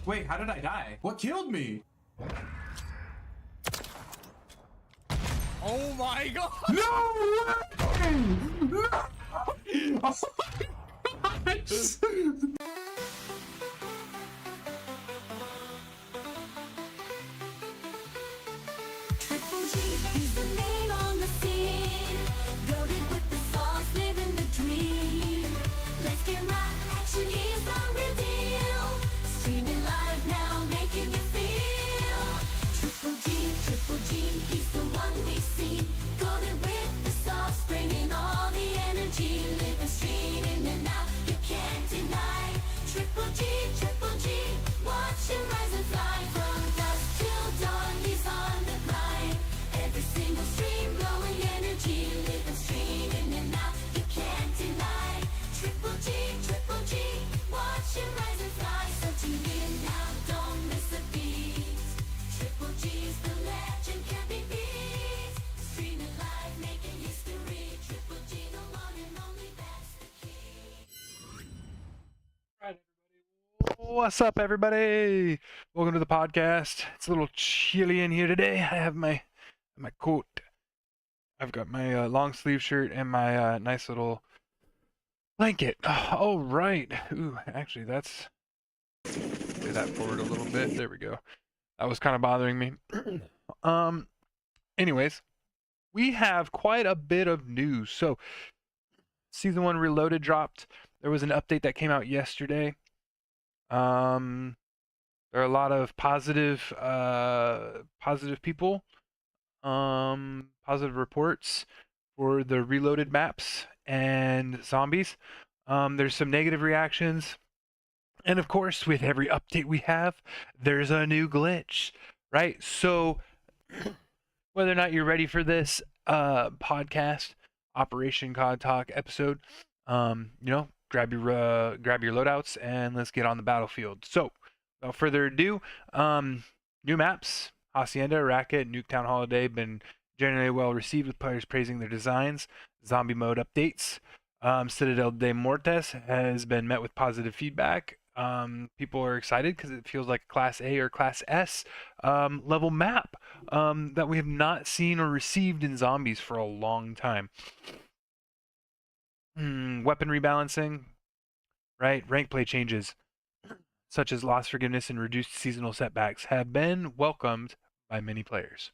Wait, how did I die? What killed me? Oh my god! No way! No! Oh my gosh! Triple G is the name on the scene. Loaded with the sauce, living the dream. Let's get right, action is the real deal. Streaming live now, making you feel. Triple G, he's the one we see. Golden with the sauce, bringing all the energy. Living, streaming, and out, you can't deny. Triple G, watch him rise and fly. From dusk till dawn, he's on the grind. Every single stream, blowing energy. Living, streaming, and out, you can't deny. Triple G, watch him rise and fly. So tune in now, don't miss a beat. Triple G's the legend, can't be beat. Streaming live, making history. Triple G, the one and only, that's the key. What's up, everybody? Welcome to the podcast. It's a little chilly in here today. I have my coat. I've got my long sleeve shirt and my nice little blanket. All right. Ooh, actually, that's lay that forward a little bit. There we go. That was kind of bothering me. Anyways, we have quite a bit of news. So, Season 1 Reloaded dropped. There was an update that came out yesterday. There are a lot of positive people, positive reports for the Reloaded maps and zombies. There's some negative reactions. And of course, with every update we have, there's a new glitch, right? So whether or not you're ready for this podcast, Operation COD Talk episode, grab your loadouts and let's get on the battlefield. So without further ado, new maps, Hacienda, Racket, Nuketown Holiday, been generally well received with players praising their designs. Zombie mode updates. Citadel de Mortes has been met with positive feedback. People are excited because it feels like a Class A or Class S level map that we have not seen or received in zombies for a long time. Weapon rebalancing, right? Rank play changes, such as loss forgiveness and reduced seasonal setbacks, have been welcomed by many players.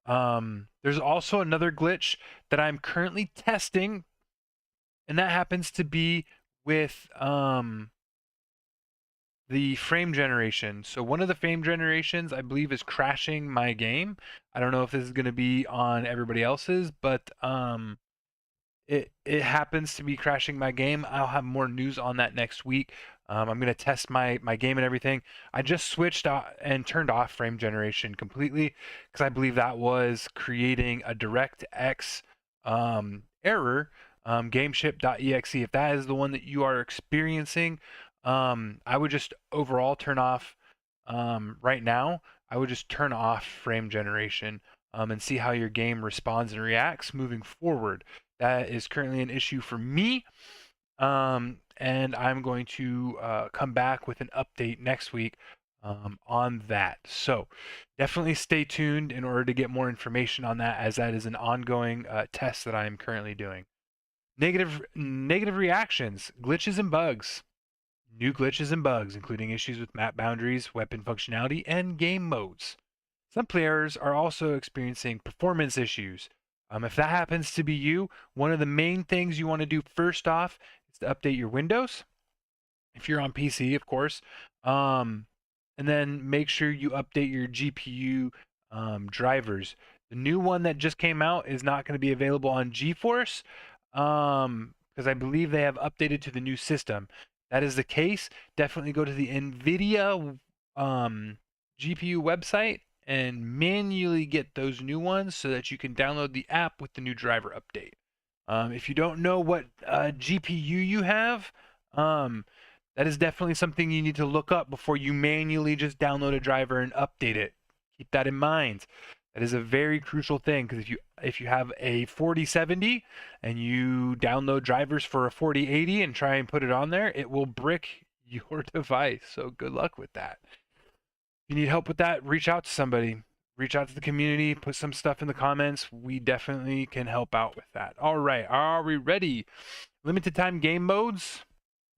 There's also another glitch that I'm currently testing, and that happens to be with the frame generation. So one of the frame generations, I believe, is crashing my game. I don't know if this is going to be on everybody else's, but it happens to be crashing my game. I'll have more news on that next week. I'm going to test my game and everything. I just switched and turned off frame generation completely because I believe that was creating a DirectX error, gameship.exe. If that is the one that you are experiencing, I would just overall turn off, right now, I would just turn off frame generation and see how your game responds and reacts moving forward. That is currently an issue for me, and I'm going to come back with an update next week on that. So definitely stay tuned in order to get more information on that, as that is an ongoing test that I am currently doing. Negative reactions, glitches and bugs. New glitches and bugs, including issues with map boundaries, weapon functionality, and game modes. Some players are also experiencing performance issues. If that happens to be you, one of the main things you want to do first off is to update your Windows, if you're on PC, of course, and then make sure you update your GPU drivers. The new one that just came out is not going to be available on GeForce because I believe they have updated to the new system. That is the case. Definitely go to the NVIDIA GPU website and manually get those new ones so that you can download the app with the new driver update. If you don't know what GPU you have, that is definitely something you need to look up before you manually just download a driver and update it. Keep that in mind. That is a very crucial thing, because if you have a 4070 and you download drivers for a 4080 and try and put it on there, it will brick your device. So good luck with that. If you need help with that, reach out to somebody. Reach out to the community, put some stuff in the comments. We definitely can help out with that. All right, are we ready? Limited time game modes,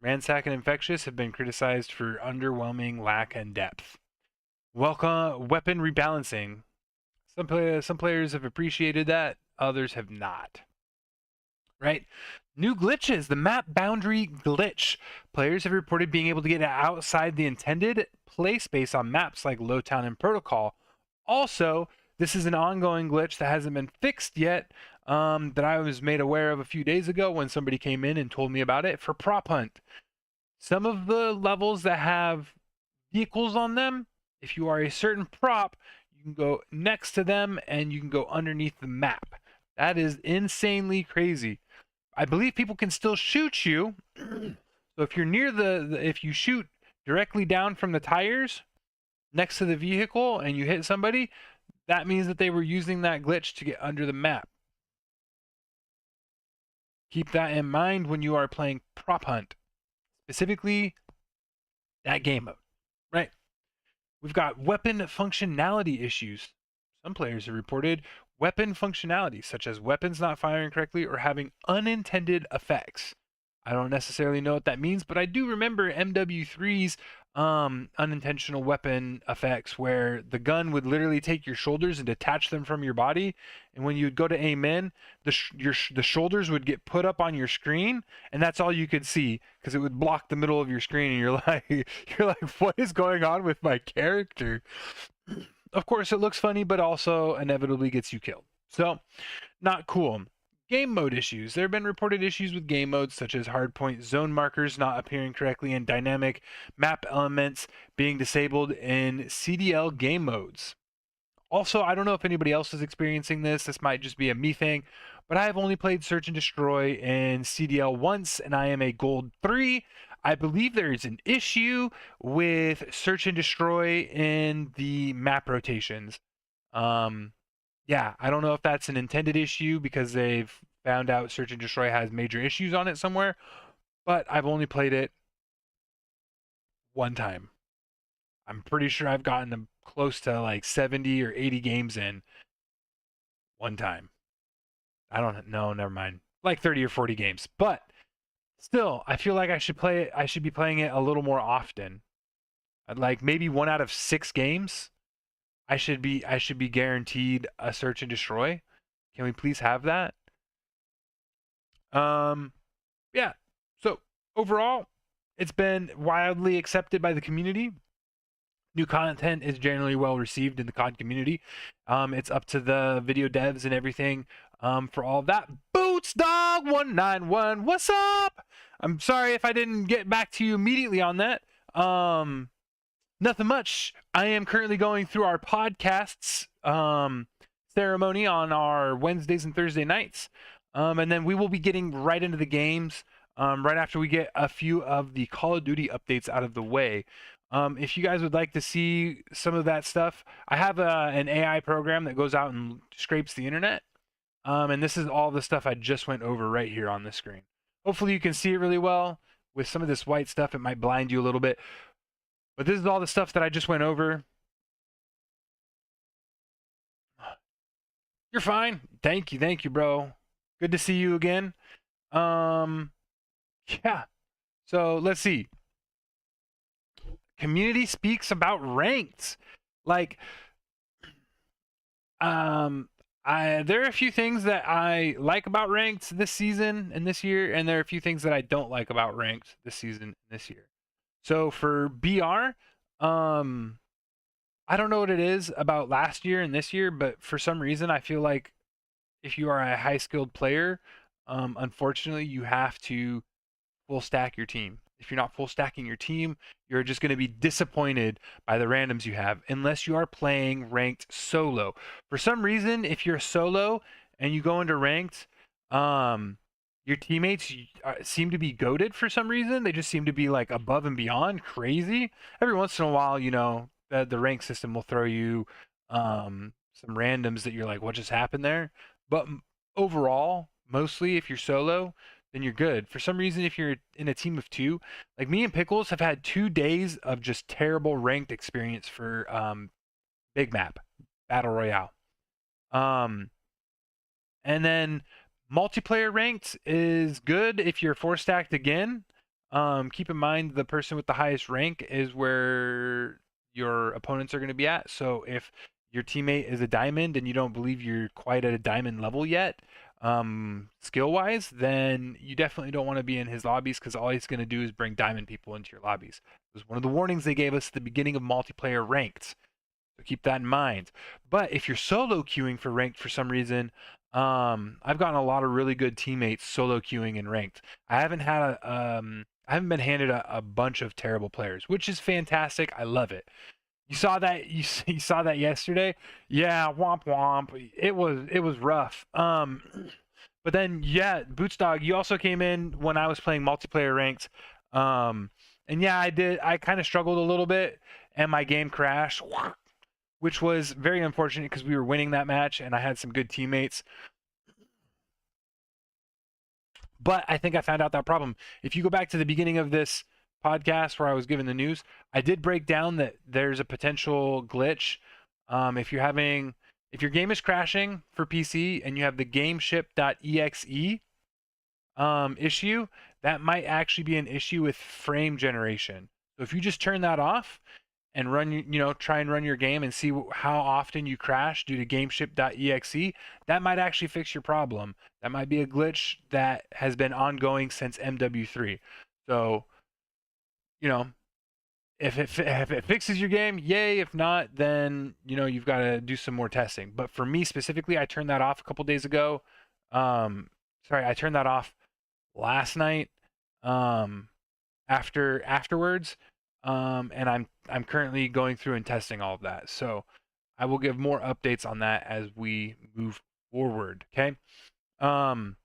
Ransack and Infectious, have been criticized for underwhelming lack and depth. Welcome weapon rebalancing. Some players have appreciated that, others have not. Right? New glitches, the map boundary glitch. Players have reported being able to get outside the intended play space on maps like Lowtown and Protocol. Also, this is an ongoing glitch that hasn't been fixed yet, that I was made aware of a few days ago when somebody came in and told me about it for prop hunt. Some of the levels that have vehicles on them, if you are a certain prop, you can go next to them and you can go underneath the map. That is insanely crazy. I believe people can still shoot you. So if you're near if you shoot directly down from the tires next to the vehicle and you hit somebody, that means that they were using that glitch to get under the map. Keep that in mind when you are playing prop hunt, specifically that game mode, right? We've got weapon functionality issues. Some players have reported weapon functionality, such as weapons not firing correctly or having unintended effects. I don't necessarily know what that means, but I do remember MW3's unintentional weapon effects where the gun would literally take your shoulders and detach them from your body, and when you'd go to aim in, the shoulders would get put up on your screen, and that's all you could see because it would block the middle of your screen, and you're like, what is going on with my character? Of course, it looks funny, but also inevitably gets you killed. So, not cool. Game mode issues. There have been reported issues with game modes such as hardpoint zone markers not appearing correctly and dynamic map elements being disabled in CDL game modes. Also, I don't know if anybody else is experiencing this. This might just be a me thing, but I have only played Search and Destroy in CDL once, and I am a Gold 3. I believe there is an issue with Search and Destroy in the map rotations. Yeah, I don't know if that's an intended issue because they've found out Search and Destroy has major issues on it somewhere, but I've only played it one time. I'm pretty sure I've gotten close to like 70 or 80 games in one time. I don't know, never mind. Like 30 or 40 games. But still, I feel like I should be playing it a little more often. Like maybe 1 out of 6 games. I should be guaranteed a Search and Destroy. Can we please have that? Yeah. So overall, it's been wildly accepted by the community. New content is generally well received in the COD community. It's up to the video devs and everything for all of that. Boots Dog 191, what's up? I'm sorry if I didn't get back to you immediately on that. Nothing much. I am currently going through our podcasts ceremony on our Wednesdays and Thursday nights. And then we will be getting right into the games right after we get a few of the Call of Duty updates out of the way. If you guys would like to see some of that stuff, I have an AI program that goes out and scrapes the internet. And this is all the stuff I just went over right here on the screen. Hopefully you can see it really well. With some of this white stuff, it might blind you a little bit. But this is all the stuff that I just went over. You're fine. Thank you, bro. Good to see you again. Yeah. So let's see. Community speaks about ranked. Like, there are a few things that I like about ranked this season and this year, and there are a few things that I don't like about ranked this season and this year. So for BR, I don't know what it is about last year and this year, but for some reason I feel like if you are a high skilled player, unfortunately you have to full stack your team. If you're not full stacking your team, you're just going to be disappointed by the randoms you have unless you are playing ranked solo. For some reason, if you're solo and you go into ranked, your teammates seem to be goated for some reason. They just seem to be like above and beyond crazy. Every once in a while, you know, the rank system will throw you some randoms that you're like, what just happened there? But overall, mostly if you're solo, then you're good. For some reason, if you're in a team of two, like me and Pickles have had 2 days of just terrible ranked experience for Big Map Battle Royale. Um, and then multiplayer ranked is good if you're 4 stacked again. Keep in mind the person with the highest rank is where your opponents are going to be at. So if your teammate is a diamond and you don't believe you're quite at a diamond level yet, skill wise, then you definitely don't want to be in his lobbies because all he's going to do is bring diamond people into your lobbies. It was one of the warnings they gave us at the beginning of multiplayer ranked. So keep that in mind. But if you're solo queuing for ranked for some reason, I've gotten a lot of really good teammates solo queuing in ranked. I haven't been handed a bunch of terrible players, which is fantastic. I love it. You saw that you saw that yesterday? Yeah, womp womp. It was rough. But then yeah, Boots Dog, you also came in when I was playing multiplayer ranked. And yeah, I kind of struggled a little bit and my game crashed, which was very unfortunate because we were winning that match and I had some good teammates. But I think I found out that problem. If you go back to the beginning of this podcast where I was given the news, I did break down that there's a potential glitch. If your game is crashing for PC and you have the gameship.exe issue, that might actually be an issue with frame generation. So if you just turn that off and try and run your game and see how often you crash due to gameship.exe, that might actually fix your problem. That might be a glitch that has been ongoing since MW3. So, if it fixes your game, yay. If not, then, you've got to do some more testing. But for me specifically, I turned that off a couple days ago. I turned that off last night afterwards. And I'm currently going through and testing all of that. So I will give more updates on that as we move forward. Okay. But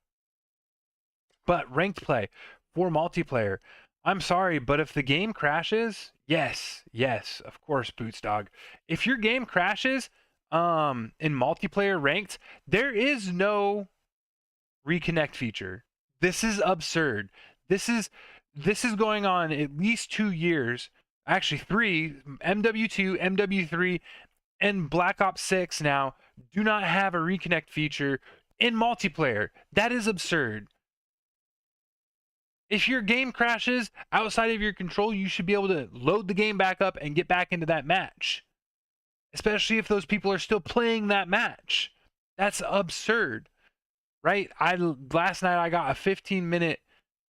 ranked play for multiplayer, I'm sorry, but if the game crashes, yes, of course, Boots Dog. If your game crashes, in multiplayer ranked, there is no reconnect feature. This is absurd. This is going on at least 2 years, actually 3. MW2, MW3, and Black Ops 6 now do not have a reconnect feature in multiplayer. That is absurd. If your game crashes outside of your control, you should be able to load the game back up and get back into that match. Especially if those people are still playing that match. That's absurd. Right? Last night I got a 15-minute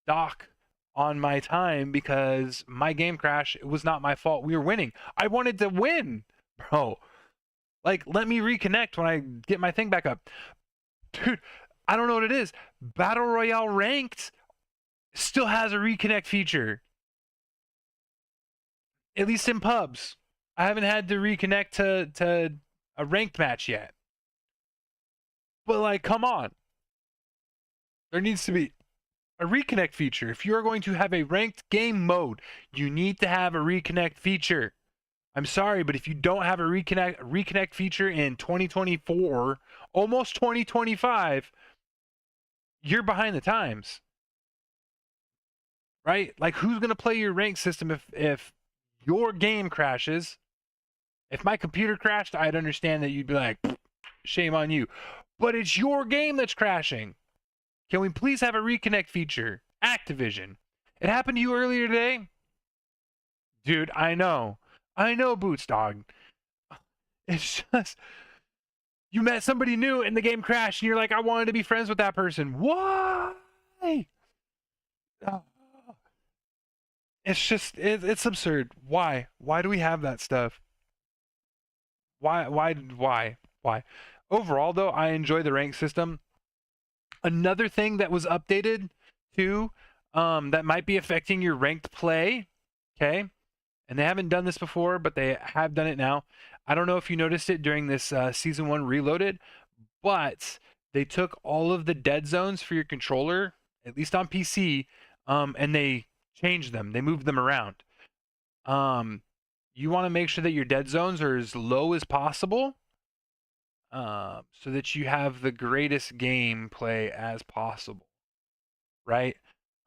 dock on my time because my game crashed. It was not my fault. We were winning. I wanted to win, bro. Like, let me reconnect when I get my thing back up. Dude, I don't know what it is. Battle Royale Ranked still has a reconnect feature. At least in pubs. I haven't had to reconnect to a ranked match yet. But, like, come on. There needs to be a reconnect feature. If you're going to have a ranked game mode, you need to have a reconnect feature. I'm sorry, but if you don't have a reconnect feature in 2024, almost 2025, you're behind the times. Right? Like, who's going to play your rank system if your game crashes? If my computer crashed, I'd understand that you'd be like, shame on you. But it's your game that's crashing. Can we please have a reconnect feature? Activision. It happened to you earlier today? Dude, I know. Boots Dog. It's just, you met somebody new and the game crashed and you're like, I wanted to be friends with that person. Why? It's just, it's absurd. Why? Why do we have that stuff? Why? Overall, though, I enjoy the rank system. Another thing that was updated too, that might be affecting your ranked play, okay? And they haven't done this before, but they have done it now. I don't know if you noticed it during this Season 1 Reloaded, but they took all of the dead zones for your controller, at least on PC, and they changed them. They moved them around. You want to make sure that your dead zones are as low as possible, so that you have the greatest gameplay as possible. right?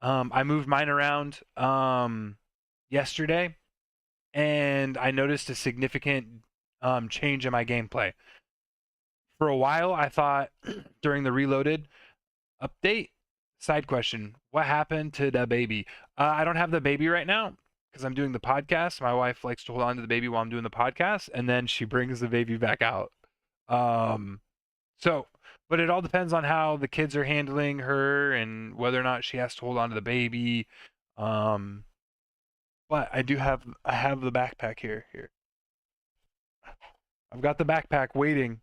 I moved mine around yesterday, and I noticed a significant change in my gameplay. For a while, I thought during the reloaded update, side question, what happened to the baby? I don't have the baby right now because I'm doing the podcast. My wife likes to hold on to the baby while I'm doing the podcast, and then she brings the baby back out. Um, so, but it all depends on how the kids are handling her and whether or not she has to hold on to the baby. Um, but I have the backpack here. Here, I've got the backpack waiting.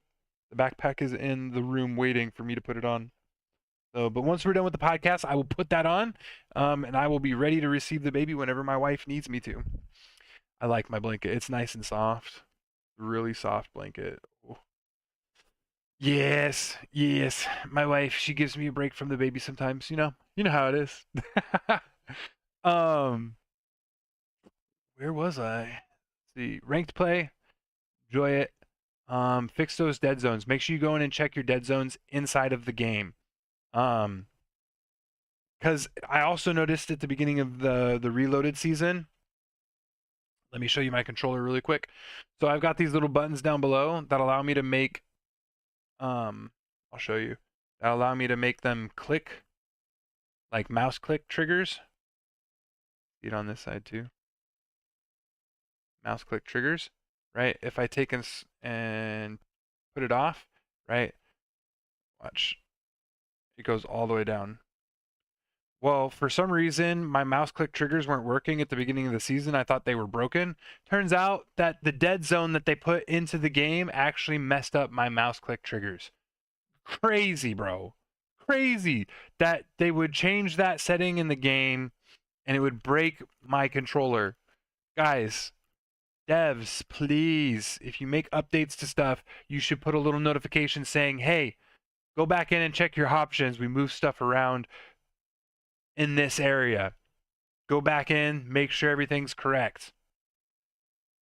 The backpack is in the room waiting for me to put it on. So, but once we're done with the podcast, I will put that on, and I will be ready to receive the baby whenever my wife needs me to. I like my blanket. It's nice and soft. Really soft blanket. Oh. Yes, yes. My wife, she gives me a break from the baby sometimes, you know. You know how it is. um, where was I? Let's see, ranked play, enjoy it. Fix those dead zones. Make sure you go in and check your dead zones inside of the game. Um, because I also noticed at the beginning of the reloaded season. Let me show you my controller really quick. So I've got these little buttons down below that allow me to make I'll show you. That allow me to make them click, like mouse click triggers. See it on this side too. Mouse click triggers, right? If I take and put it off, right? Watch. It goes all the way down. Well, for some reason, my mouse click triggers weren't working at the beginning of the season. I thought they were broken. Turns out that the dead zone that they put into the game actually messed up my mouse click triggers. Crazy, bro. Crazy that they would change that setting in the game and it would break my controller. Guys, devs, please, if you make updates to stuff, you should put a little notification saying, hey, go back in and check your options. We move stuff around in this area. Go back in, make sure everything's correct.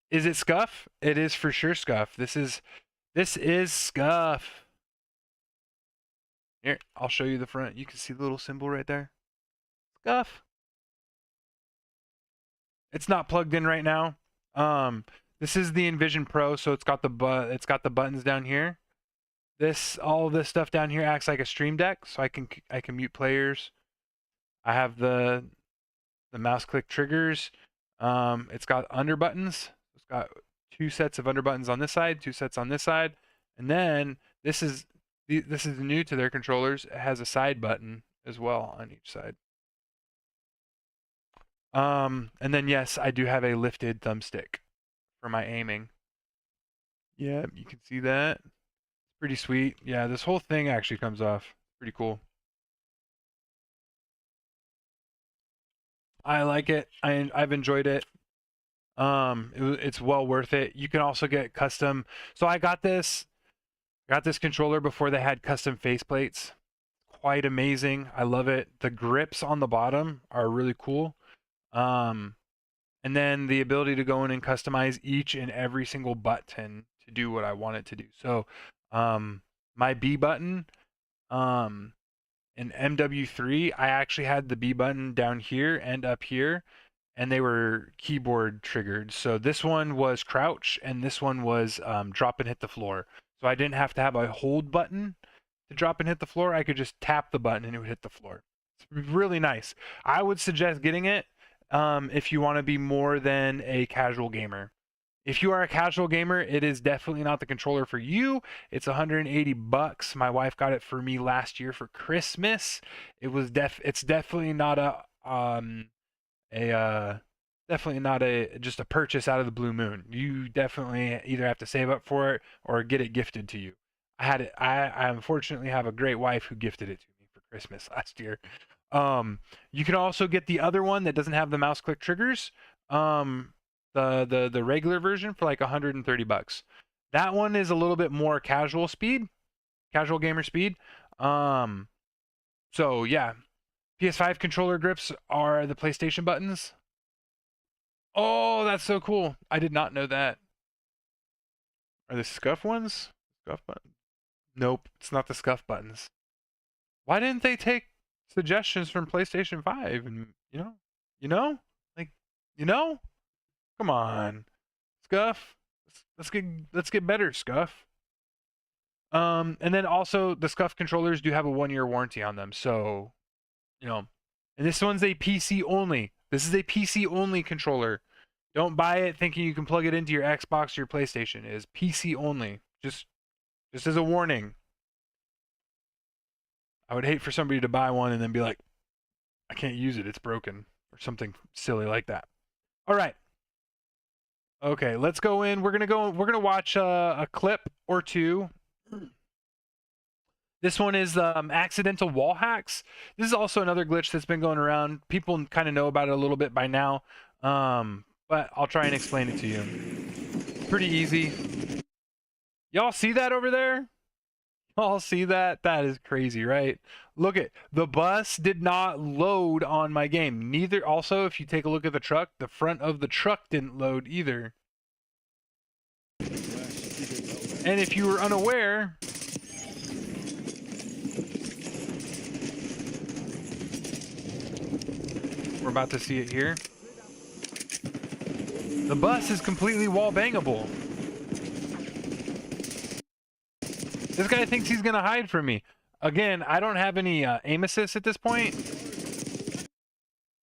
Is it scuff? It is for sure scuff. This is scuff. Here, I'll show you the front. You can see the little symbol right there. Scuff. It's not plugged in right now. This is the Envision Pro, so it's got the buttons down here. All of this stuff down here acts like a stream deck, so I can mute players. I have the mouse click triggers. It's got under buttons. It's got 2 sets of under buttons on this side, 2 sets on this side, and then this is new to their controllers. It has a side button as well on each side. And then yes, I do have a lifted thumbstick for my aiming. Yeah, you can see that. Pretty sweet. Yeah, this whole thing actually comes off. Pretty cool. I like it. I've enjoyed it. It's well worth it. You can also get custom. So I got this controller before they had custom faceplates. Quite amazing. I love it. The grips on the bottom are really cool. And then the ability to go in and customize each and every single button to do what I want it to do. So, my B button, in MW3, I actually had the B button down here and up here, and they were keyboard triggered. So this one was crouch, and this one was drop and hit the floor. So I didn't have to have a hold button to drop and hit the floor. I could just tap the button and it would hit the floor. It's really nice. I would suggest getting it if you want to be more than a casual gamer. If you are a casual gamer, it is definitely not the controller for you. It's $180. My wife got it for me last year for Christmas. It's definitely not definitely not just a purchase out of the blue moon. You definitely either have to save up for it or get it gifted to you. I unfortunately have a great wife who gifted it to me for Christmas last year. You can also get the other one that doesn't have the mouse click triggers. The regular version for like $130. That one is a little bit more casual gamer speed. So yeah, PS5 controller grips are the PlayStation buttons. Oh, that's so cool. I did not know that. Are the scuff ones? Scuff button? Nope, it's not the scuff buttons. Why didn't they take suggestions from PlayStation 5, and like, come on, Scuff. Let's get better, Scuff. And then also the Scuff controllers do have a 1-year warranty on them, so and this one's a PC only. This is a PC only controller. Don't buy it thinking you can plug it into your Xbox or your PlayStation. It is PC only. Just as a warning. I would hate for somebody to buy one and then be like, I can't use it, it's broken, or something silly like that. All right. Okay, let's go in. We're gonna watch a clip or two. This one is accidental wall hacks. This is also another glitch that's been going around. People kind of know about it a little bit by now, but I'll try and explain it to you. Pretty easy. Y'all see that over there? Y'all see that? That is crazy, right? Look at the bus did not load on my game. Neither. Also, if you take a look at the truck, the front of the truck didn't load either. And if you were unaware, we're about to see it here. The bus is completely wall bangable. This guy thinks he's gonna hide from me. Again, I don't have any aim assist at this point,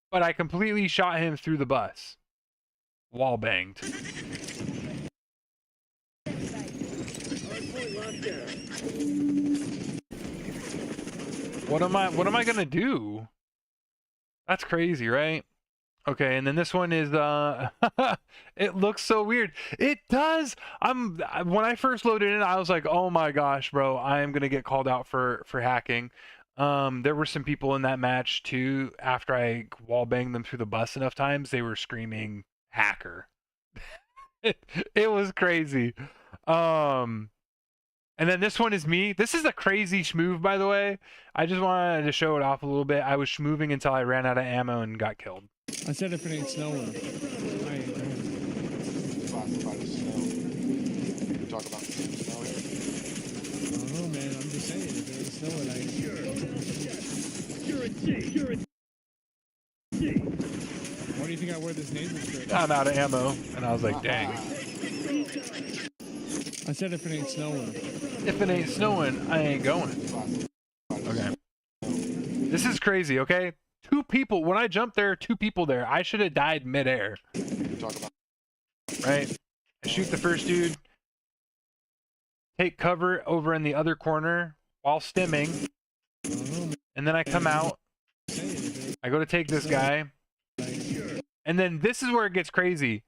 but I completely shot him through the bus. Wall banged. What am I gonna do? That's crazy, right? Okay, and then this one is it looks so weird. It does. When I first loaded in, I was like, "Oh my gosh, bro, I am going to get called out for hacking." There were some people in that match too. After I wall banged them through the bus enough times, they were screaming hacker. It was crazy. And then this one is me. This is a crazy schmoove, by the way. I just wanted to show it off a little bit. I was schmooving until I ran out of ammo and got killed. I said if it ain't snowing. I ain't going. Talk about the snow. We talk about the snow here. I don't know, man. I'm just saying, if it ain't snowing, I ain't going. You're a G. You're a G. Why do you think I wear this nasal skirt? I'm out of ammo, and I was like, dang. I said if it ain't snowing. If it ain't snowing, I ain't going. Okay. This is crazy, okay? 2 people, when I jumped there, 2 people there. I should have died midair. Right? I shoot the first dude. Take cover over in the other corner while stimming. And then I come out. I go to take this guy. And then this is where it gets crazy.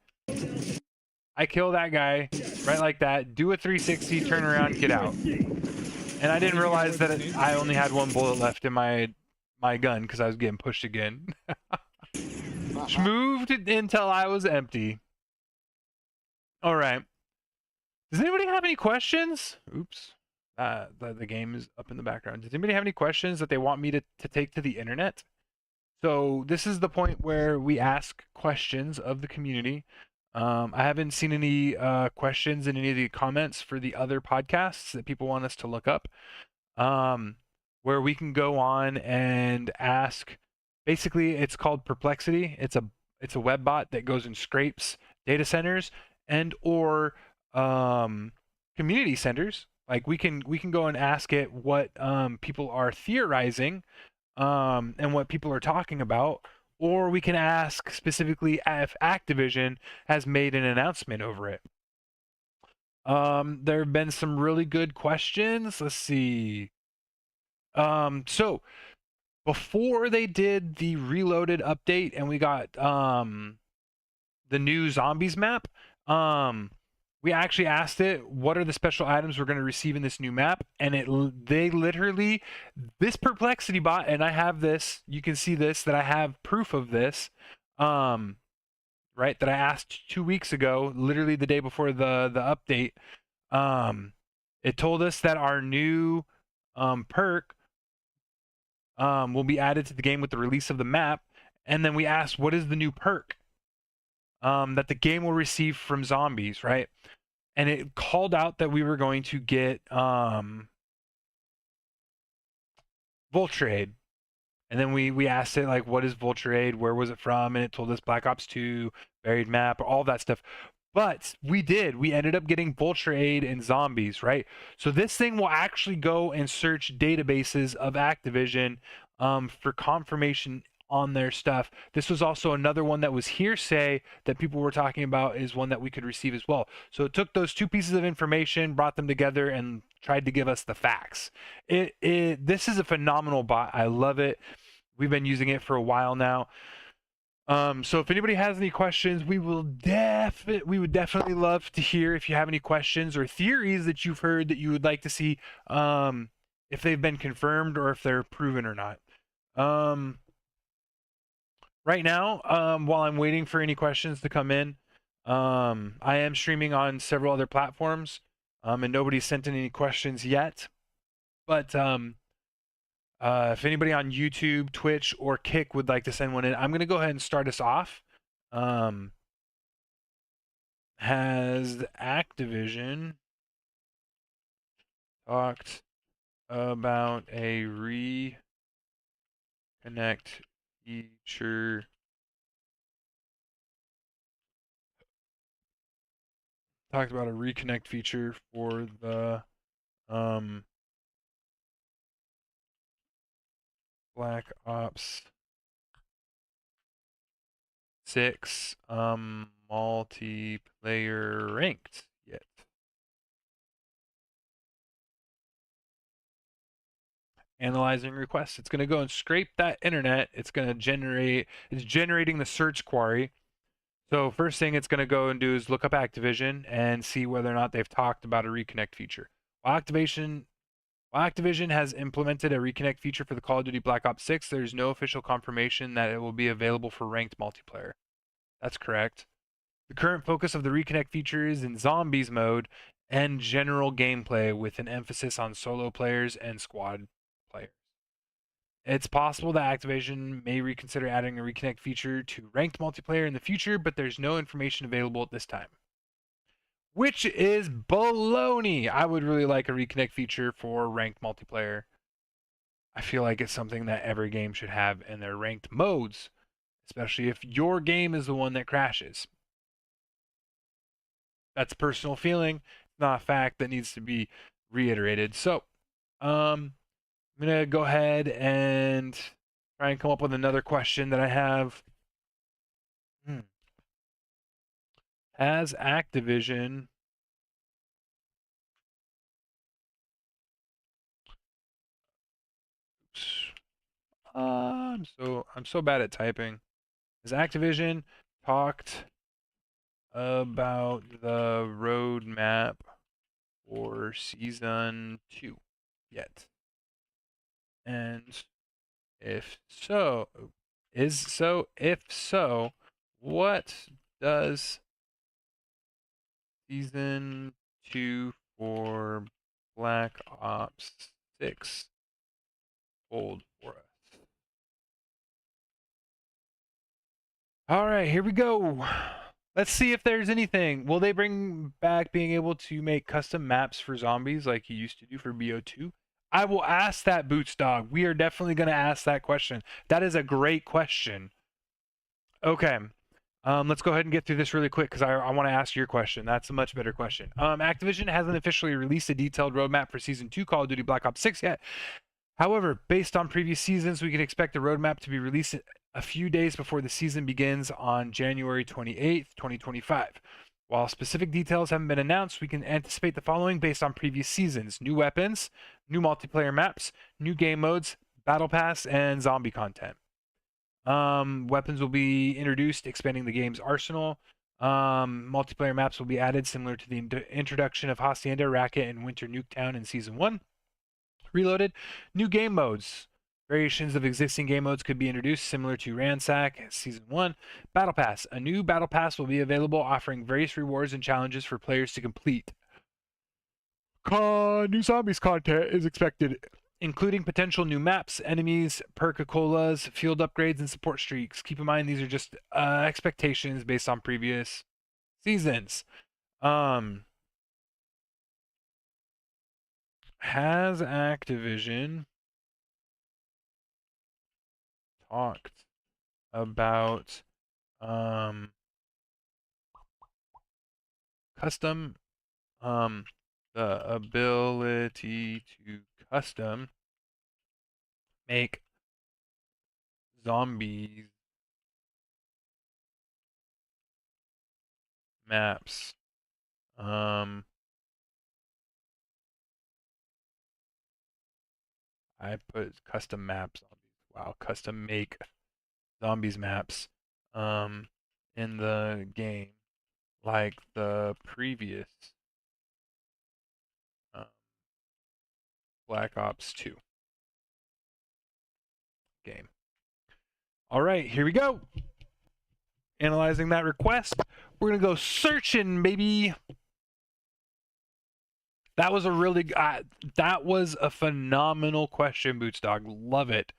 I kill that guy right like that, do a 360, turn around, get out. And I didn't realize that I only had 1 bullet left in my gun because I was getting pushed again. Moved until I was empty. All right. Does anybody have any questions? Oops. The game is up in the background. Does anybody have any questions that they want me to take to the internet? So this is the point where we ask questions of the community. I haven't seen any questions in any of the comments for the other podcasts that people want us to look up, where we can go on and ask. Basically, it's called Perplexity. It's a web bot that goes and scrapes data centers and or community centers. Like we can go and ask it what people are theorizing and what people are talking about. Or we can ask specifically if Activision has made an announcement over it. There have been some really good questions. Let's see. So before they did the Reloaded update and we got the new Zombies map, we actually asked it, what are the special items we're going to receive in this new map? And they literally, this Perplexity bot, and I have this, you can see this, that I have proof of this, right, that I asked 2 weeks ago, literally the day before the update. It told us that our new perk will be added to the game with the release of the map. And then we asked, what is the new perk that the game will receive from zombies, right? And it called out that we were going to get Vulture Aid. And then we asked it like, what is Vulture Aid? Where was it from? And it told us Black Ops 2, buried map, all that stuff. But we ended up getting Vulture Aid and zombies, right? So this thing will actually go and search databases of Activision for confirmation on their stuff. This was also another one that was hearsay that people were talking about, is one that we could receive as well. So it took those two pieces of information, brought them together, and tried to give us the facts. This is a phenomenal bot. I love it. We've been using it for a while now. So if anybody has any questions, we would definitely love to hear if you have any questions or theories that you've heard that you would like to see, if they've been confirmed or if they're proven or not. Right now, while I'm waiting for any questions to come in, I am streaming on several other platforms, and nobody's sent in any questions yet. But if anybody on YouTube, Twitch, or Kick would like to send one in, I'm going to go ahead and start us off. Has Activision talked about a reconnect feature? Talked about a reconnect feature for the Black Ops 6 multiplayer ranked yet. Analyzing requests. It's going to go and scrape that internet. It's generating the search query. So first thing it's going to go and do is look up Activision and see whether or not they've talked about a reconnect feature. While Activision has implemented a reconnect feature for the Call of Duty Black Ops 6, there's no official confirmation that it will be available for ranked multiplayer. That's correct. The current focus of the reconnect feature is in zombies mode and general gameplay, with an emphasis on solo players and squad players. It's possible that Activision may reconsider adding a reconnect feature to ranked multiplayer in the future, but there's no information available at this time. Which is baloney. I would really like a reconnect feature for ranked multiplayer. I feel like it's something that every game should have in their ranked modes, especially if your game is the one that crashes. That's a personal feeling, not a fact that needs to be reiterated. So, I'm gonna go ahead and try and come up with another question that I have. Has Activision I'm so bad at typing. Has Activision talked about the roadmap for season 2 yet? And if so, if so, what does season 2 for Black Ops 6 hold for us? All right, here we go. Let's see if there's anything. Will they bring back being able to make custom maps for zombies like you used to do for BO2? I will ask that, Boots Dog. We are definitely going to ask that question. That is a great question. Okay. Let's go ahead and get through this really quick because I want to ask your question. That's a much better question. Activision hasn't officially released a detailed roadmap for Season 2 Call of Duty Black Ops 6 yet. However, based on previous seasons, we can expect the roadmap to be released a few days before the season begins on January 28th, 2025. While specific details haven't been announced, we can anticipate the following based on previous seasons: new weapons, new multiplayer maps, new game modes, battle pass, and zombie content. Weapons will be introduced, expanding the game's arsenal. Multiplayer maps will be added, similar to the introduction of Hacienda, Racket, and Winter Nuketown in Season 1. Reloaded. New game modes. Variations of existing game modes could be introduced, similar to Ransack Season 1. Battle Pass. A new Battle Pass will be available, offering various rewards and challenges for players to complete. New zombies content is expected, including potential new maps, enemies, perk-a-colas, field upgrades, and support streaks. Keep in mind these are just expectations based on previous seasons. Has Activision talked about custom the ability to custom make zombies maps. I put custom maps on these. Wow, custom make zombies maps in the game like the previous Black Ops 2 game. All right, here we go. Analyzing that request. We're going to go searching, baby. That was a phenomenal question, Boots Dog. Love it.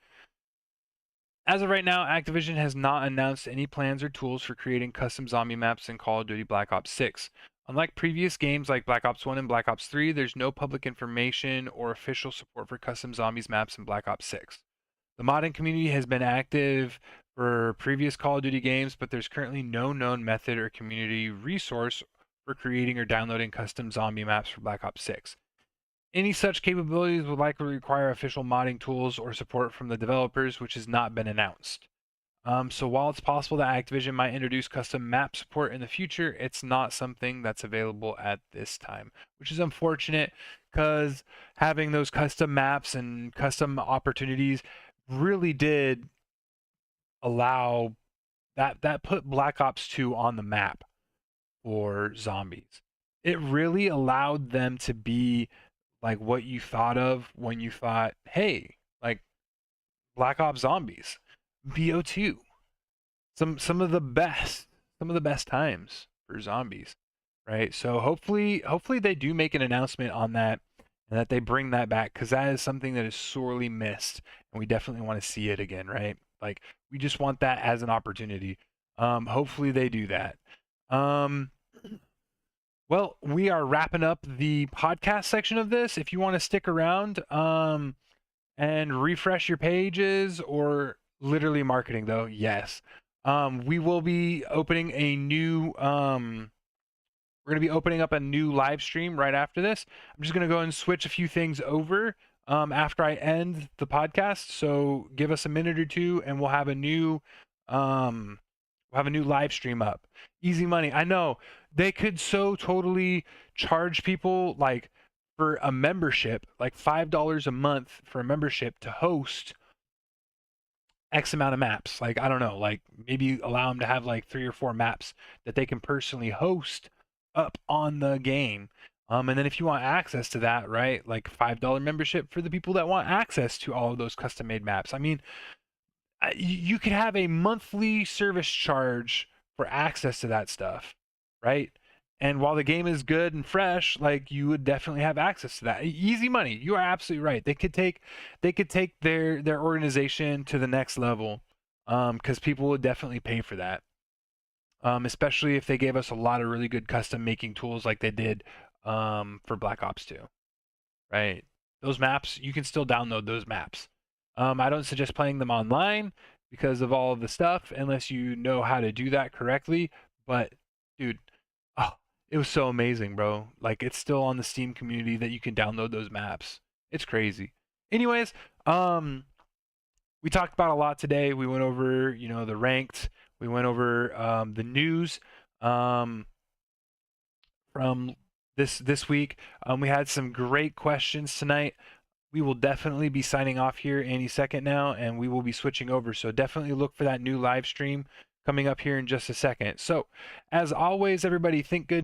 As of right now, Activision has not announced any plans or tools for creating custom zombie maps in Call of Duty Black Ops 6. Unlike previous games like Black Ops 1 and Black Ops 3, there's no public information or official support for custom zombies maps in Black Ops 6. The modding community has been active for previous Call of Duty games, but there's currently no known method or community resource for creating or downloading custom zombie maps for Black Ops 6. Any such capabilities would likely require official modding tools or support from the developers, which has not been announced. So while it's possible that Activision might introduce custom map support in the future, it's not something that's available at this time, which is unfortunate because having those custom maps and custom opportunities really did allow that put Black Ops 2 on the map for zombies. It really allowed them to be like what you thought of when you thought, hey, like Black Ops Zombies, BO2, some of the best times for zombies, right? So hopefully they do make an announcement on that and that they bring that back, because that is something that is sorely missed, and we definitely want to see it again, right? Like we just want that as an opportunity. Hopefully they do that. Well, we are wrapping up the podcast section of this. If you want to stick around and refresh your pages, or literally marketing though, yes. We will be opening a new we're going to be opening up a new live stream right after this. I'm just going to go and switch a few things over after I end the podcast. So give us a minute or two and we'll have a new live stream up. Easy money. I know they could so totally charge people like for a membership, like $5 a month for a membership to host X amount of maps. Like, I don't know, like maybe allow them to have like 3 or 4 maps that they can personally host up on the game. And then if you want access to that, right, like $5 membership for the people that want access to all of those custom made maps. I mean, you could have a monthly service charge for access to that stuff, right? And while the game is good and fresh, like you would definitely have access to that. Easy money. You are absolutely right. They could take their organization to the next level, because people would definitely pay for that. Especially if they gave us a lot of really good custom making tools like they did for Black Ops 2, right? Those maps, you can still download those maps. I don't suggest playing them online because of all of the stuff, unless you know how to do that correctly. But dude, oh, it was so amazing, bro. Like it's still on the Steam community that you can download those maps. It's crazy. Anyways, we talked about a lot today. We went over, the ranked. We went over the news from this week. We had some great questions tonight. We will definitely be signing off here any second now, and we will be switching over. So definitely look for that new live stream coming up here in just a second. So as always, everybody, think good.